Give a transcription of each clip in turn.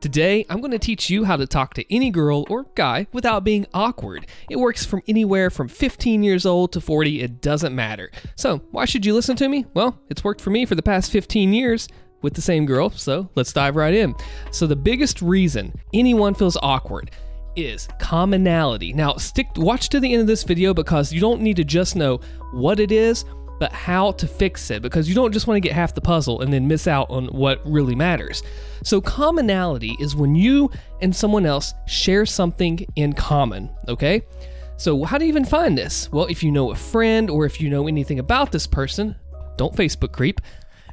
Today, I'm going to teach you how to talk to any girl or guy without being awkward. It works from anywhere from 15 years old to 40, it doesn't matter. So, why should you listen to me? Well, it's worked for me for the past 15 years with the same girl, so let's dive right in. So the biggest reason anyone feels awkward is commonality. Now, watch to the end of this video because you don't need to just know what it is, but how to fix it, because you don't just want to get half the puzzle and then miss out on what really matters. So commonality is when you and someone else share something in common, okay? So how do you even find this? Well, if you know a friend or if you know anything about this person, don't Facebook creep,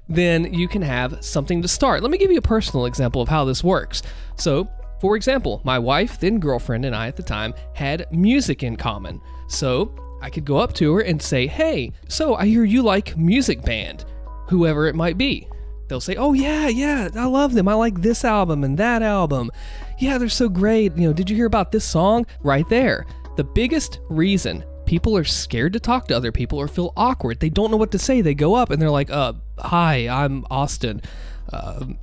then you can have something to start. Let me give you a personal example of how this works. So, for example, my wife, then girlfriend, and I at the time had music in common. So I could go up to her and say, hey, so I hear you like Music Band, whoever it might be. They'll say, oh yeah, I love them. I like this album and that album. Yeah, they're so great. Did you hear about this song? Right there. The biggest reason people are scared to talk to other people or feel awkward, they don't know what to say. They go up and they're like, hi, I'm Austin.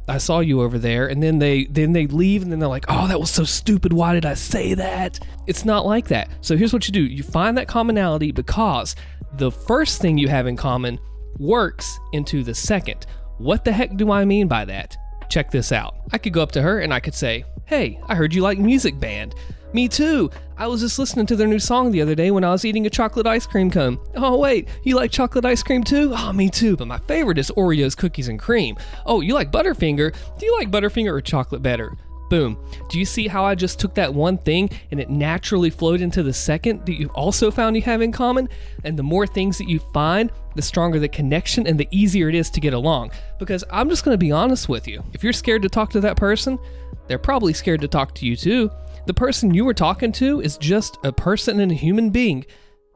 I saw you over there, and then they leave, and then they're like, oh, that was so stupid, why did I say that? It's not like that. So here's what you do. You find that commonality because the first thing you have in common works into the second. What the heck do I mean by that? Check this out. I could go up to her and I could say, hey, I heard you like Music Band. Me too. I was just listening to their new song the other day when I was eating a chocolate ice cream cone. Oh wait, you like chocolate ice cream too? Oh, me too, but my favorite is Oreos cookies and cream. Oh, you like Butterfinger? Do you like Butterfinger or chocolate better? Boom. Do you see how I just took that one thing and it naturally flowed into the second that you also found you have in common? And the more things that you find, the stronger the connection and the easier it is to get along. Because I'm just going to be honest with you. If you're scared to talk to that person, they're probably scared to talk to you too. The person you were talking to is just a person and a human being,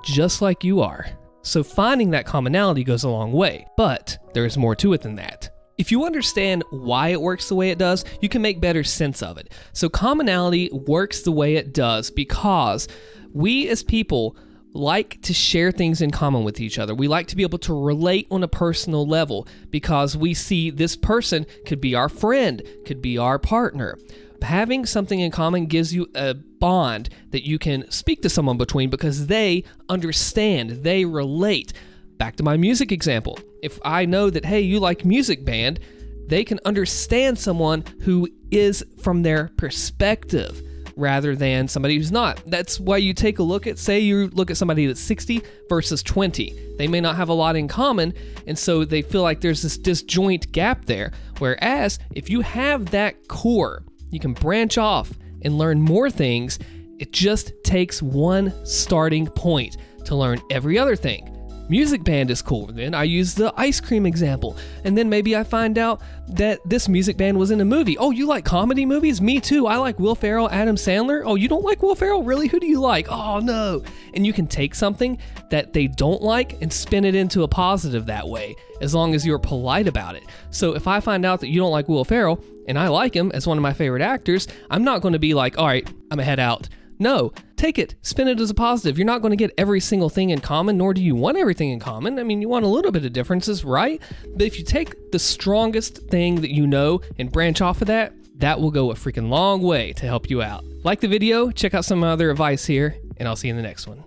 just like you are. So finding that commonality goes a long way, but there's more to it than that. If you understand why it works the way it does, you can make better sense of it. So commonality works the way it does because we as people like to share things in common with each other. We like to be able to relate on a personal level because we see this person could be our friend, could be our partner. Having something in common gives you a bond that you can speak to someone between because they understand, they relate. Back to my music example. If I know that, hey, you like Music Band, they can understand someone who is from their perspective rather than somebody who's not. That's why you take a look at, say you look at somebody that's 60 versus 20. They may not have a lot in common, and so they feel like there's this disjoint gap there. Whereas if you have that core, you can branch off and learn more things. It just takes one starting point to learn every other thing. Music Band is cool. Then I use the ice cream example. And then maybe I find out that this Music Band was in a movie. Oh, you like comedy movies? Me too. I like Will Ferrell, Adam Sandler. Oh, you don't like Will Ferrell? Really? Who do you like? Oh, no. And you can take something that they don't like and spin it into a positive that way, as long as you're polite about it. So if I find out that you don't like Will Ferrell and I like him as one of my favorite actors, I'm not going to be like, all right, I'm gonna head out. No, take it, spin it as a positive. You're not going to get every single thing in common, nor do you want everything in common. I mean, you want a little bit of differences, right? But if you take the strongest thing that you know and branch off of that, that will go a freaking long way to help you out. Like the video, check out some other advice here, and I'll see you in the next one.